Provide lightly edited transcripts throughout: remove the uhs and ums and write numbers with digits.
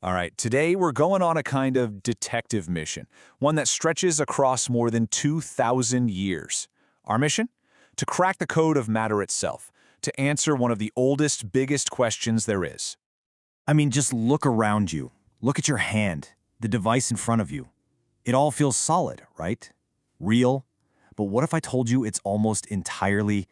All right, today we're going on a kind of detective mission, one that stretches across more than 2,000 years. Our mission? To crack the code of matter itself, to answer one of the oldest, biggest questions there is. I mean, just look around you. Look at your hand, the device in front of you. It all feels solid, right? Real. But what if I told you it's almost entirely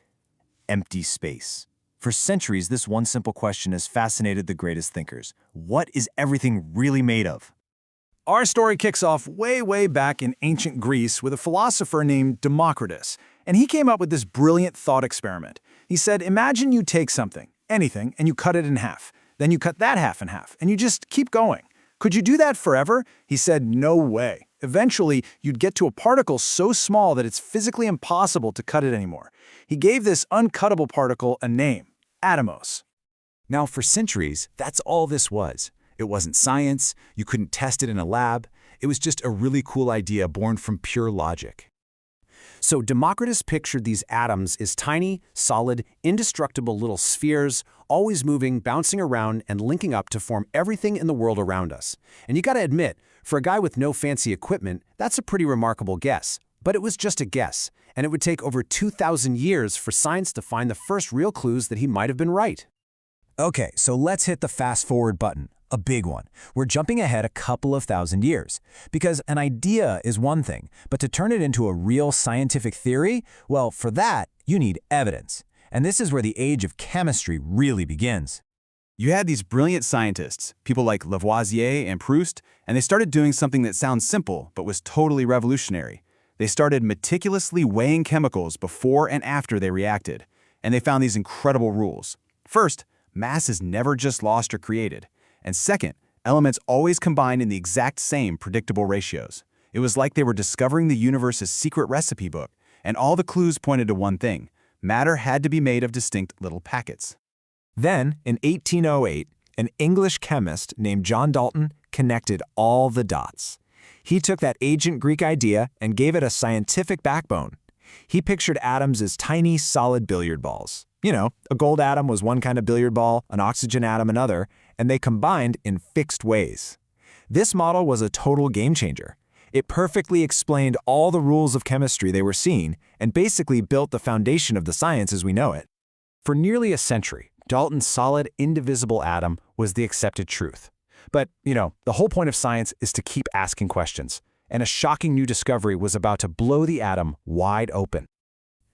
empty space? For centuries, this one simple question has fascinated the greatest thinkers. What is everything really made of? Our story kicks off way back in ancient Greece with a philosopher named Democritus, and he came up with this brilliant thought experiment. He said, imagine you take something, anything, and you cut it in half. Then you cut that half in half, and you just keep going. Could you do that forever? He said, no way. Eventually, you'd get to a particle so small that it's physically impossible to cut it anymore. He gave this uncuttable particle a name, atomos. Now, for centuries, that's all this was. It wasn't science, you couldn't test it in a lab, it was just a really cool idea born from pure logic. So Democritus pictured these atoms as tiny, solid, indestructible little spheres, always moving, bouncing around, and linking up to form everything in the world around us. And you gotta admit, for a guy with no fancy equipment, that's a pretty remarkable guess. But it was just a guess, and it would take over 2,000 years for science to find the first real clues that he might have been right. Okay, so let's hit the fast forward button, a big one. We're jumping ahead a couple of thousand years. Because an idea is one thing, but to turn it into a real scientific theory, well, for that, you need evidence. And this is where the age of chemistry really begins. You had these brilliant scientists, people like Lavoisier and Proust, and they started doing something that sounds simple, but was totally revolutionary. They started meticulously weighing chemicals before and after they reacted, and they found these incredible rules. First, mass is never just lost or created. And second, elements always combine in the exact same predictable ratios. It was like they were discovering the universe's secret recipe book, and all the clues pointed to one thing: matter had to be made of distinct little packets. Then, in 1808, an English chemist named John Dalton connected all the dots. He took that ancient Greek idea and gave it a scientific backbone. He pictured atoms as tiny, solid billiard balls. You know, a gold atom was one kind of billiard ball, an oxygen atom another, and they combined in fixed ways. This model was a total game changer. It perfectly explained all the rules of chemistry they were seeing and basically built the foundation of the science as we know it. For nearly a century, Dalton's solid, indivisible atom was the accepted truth. But, the whole point of science is to keep asking questions, and a shocking new discovery was about to blow the atom wide open.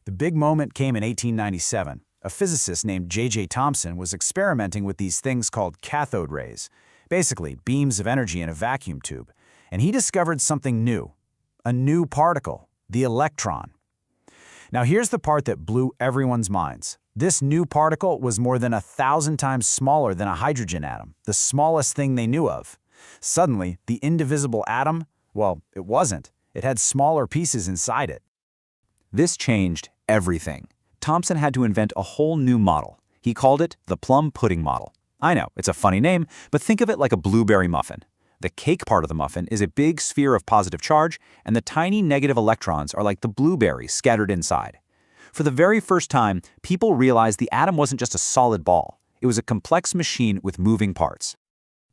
The big moment came in 1897. A physicist named J.J. Thomson was experimenting with these things called cathode rays, basically beams of energy in a vacuum tube, and he discovered something new, a new particle, the electron. Now here's the part that blew everyone's minds. This new particle was more than 1,000 times smaller than a hydrogen atom, the smallest thing they knew of. Suddenly, the indivisible atom, well, it wasn't. It had smaller pieces inside it. This changed everything. Thomson had to invent a whole new model. He called it the plum pudding model. I know, it's a funny name, but think of it like a blueberry muffin. The cake part of the muffin is a big sphere of positive charge, and the tiny negative electrons are like the blueberries scattered inside. For the very first time, people realized the atom wasn't just a solid ball. It was a complex machine with moving parts.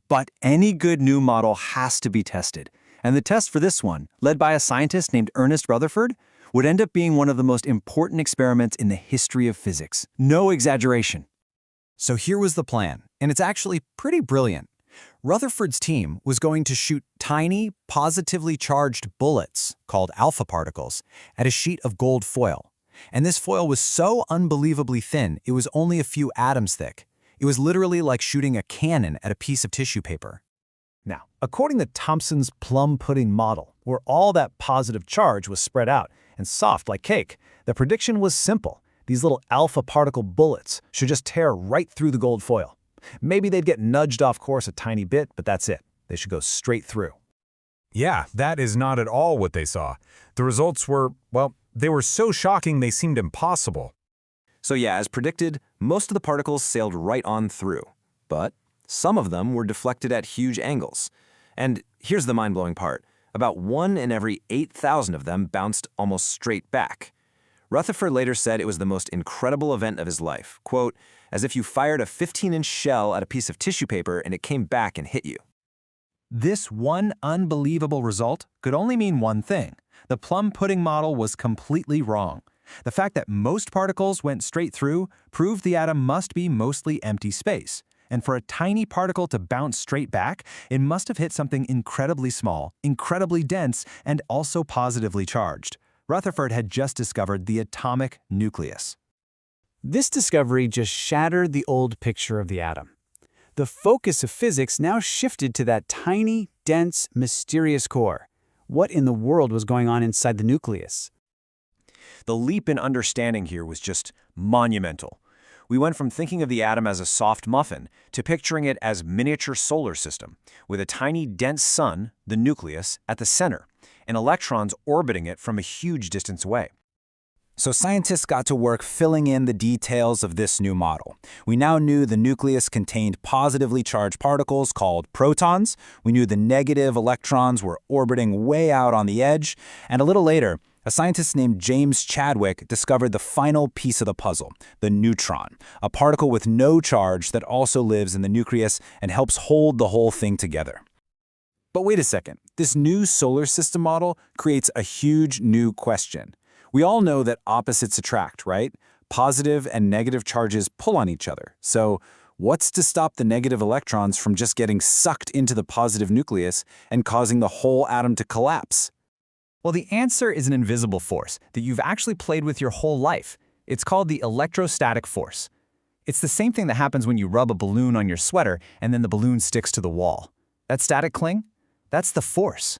But any good new model has to be tested. And the test for this one, led by a scientist named Ernest Rutherford, would end up being one of the most important experiments in the history of physics. No exaggeration. So here was the plan, and it's actually pretty brilliant. Rutherford's team was going to shoot tiny, positively charged bullets, called alpha particles, at a sheet of gold foil. And this foil was so unbelievably thin, it was only a few atoms thick. It was literally like shooting a cannon at a piece of tissue paper. Now, according to Thomson's plum pudding model, where all that positive charge was spread out and soft like cake, the prediction was simple. These little alpha particle bullets should just tear right through the gold foil. Maybe they'd get nudged off course a tiny bit, but that's it. They should go straight through. Yeah, that is not at all what they saw. The results were, well, they were so shocking they seemed impossible. So yeah, as predicted, most of the particles sailed right on through. But some of them were deflected at huge angles. And here's the mind-blowing part. About 1 in every 8,000 of them bounced almost straight back. Rutherford later said it was the most incredible event of his life. Quote, as if you fired a 15-inch shell at a piece of tissue paper and it came back and hit you. This one unbelievable result could only mean one thing. The plum pudding model was completely wrong. The fact that most particles went straight through proved the atom must be mostly empty space. And for a tiny particle to bounce straight back, it must have hit something incredibly small, incredibly dense, and also positively charged. Rutherford had just discovered the atomic nucleus. This discovery just shattered the old picture of the atom. The focus of physics now shifted to that tiny, dense, mysterious core. What in the world was going on inside the nucleus? The leap in understanding here was just monumental. We went from thinking of the atom as a soft muffin to picturing it as miniature solar system, with a tiny dense sun, the nucleus, at the center, and electrons orbiting it from a huge distance away. So scientists got to work filling in the details of this new model. We now knew the nucleus contained positively charged particles called protons. We knew the negative electrons were orbiting way out on the edge. And a little later, a scientist named James Chadwick discovered the final piece of the puzzle, the neutron, a particle with no charge that also lives in the nucleus and helps hold the whole thing together. But wait a second, this new solar system model creates a huge new question. We all know that opposites attract, right? Positive and negative charges pull on each other. So what's to stop the negative electrons from just getting sucked into the positive nucleus and causing the whole atom to collapse? Well, the answer is an invisible force that you've actually played with your whole life. It's called the electrostatic force. It's the same thing that happens when you rub a balloon on your sweater and then the balloon sticks to the wall. That static cling? That's the force.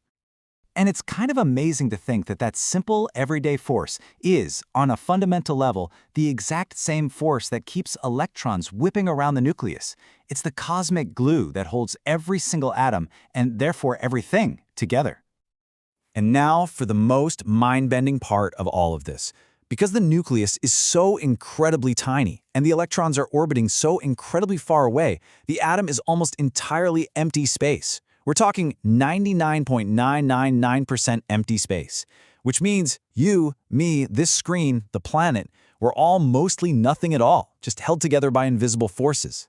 And it's kind of amazing to think that that simple, everyday force is, on a fundamental level, the exact same force that keeps electrons whipping around the nucleus. It's the cosmic glue that holds every single atom, and therefore everything, together. And now for the most mind-bending part of all of this. Because the nucleus is so incredibly tiny, and the electrons are orbiting so incredibly far away, the atom is almost entirely empty space. We're talking 99.999% empty space, which means you, me, this screen, the planet, we're all mostly nothing at all, just held together by invisible forces.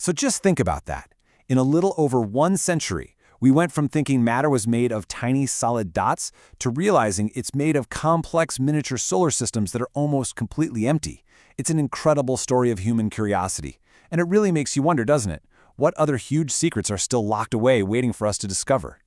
So just think about that. In a little over 1 century, we went from thinking matter was made of tiny solid dots to realizing it's made of complex miniature solar systems that are almost completely empty. It's an incredible story of human curiosity. And it really makes you wonder, doesn't it? What other huge secrets are still locked away waiting for us to discover?